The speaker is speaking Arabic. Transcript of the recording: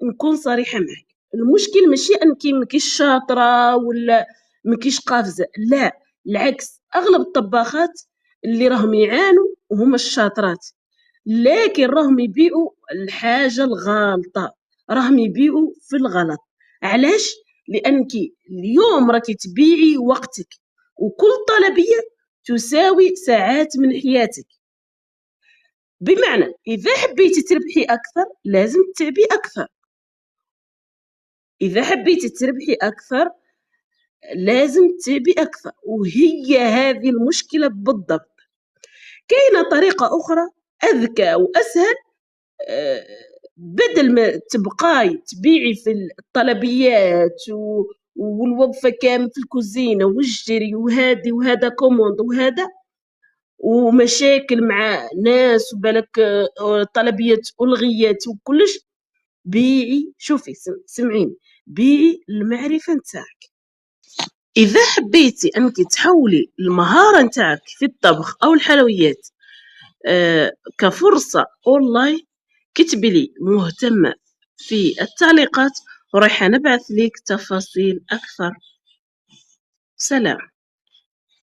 نكون صريحة معاك، المشكل ماشي أنكِ ماكيش شاطرة ولا ماكيش قافزة، لا العكس، أغلب الطباخات اللي راهم يعانوا هما الشاطرات، لكن راهم يبيعوا الحاجة الغالطة، راهم يبيعوا في الغلط. علاش؟ لأنكِ اليوم راكِ تبيعي وقتك، وكل طلبية تساوي ساعات من حياتك. بمعنى إذا حبيتي تربحي أكثر لازم تتعبي أكثر، إذا حبيتي تربحي أكثر لازم تتعبي أكثر، وهي هذه المشكلة بالضبط. كاينة طريقة أخرى أذكى وأسهل، بدل ما تبقاي تبيعي في الطلبيات والوظفة كامل في الكوزينة وجري وهادي وهذا كوموند وهذا ومشاكل مع ناس وبالك طلبيات ألغيات وكلش، بيعي. شوفي سمعيني، بيعي المعرفة نتاعك. إذا حبيتي أنك تحولي المهارة نتاعك في الطبخ أو الحلويات كفرصة أونلاين، كتبي لي مهتمة في التعليقات ورايحة نبعث لك تفاصيل أكثر. سلام.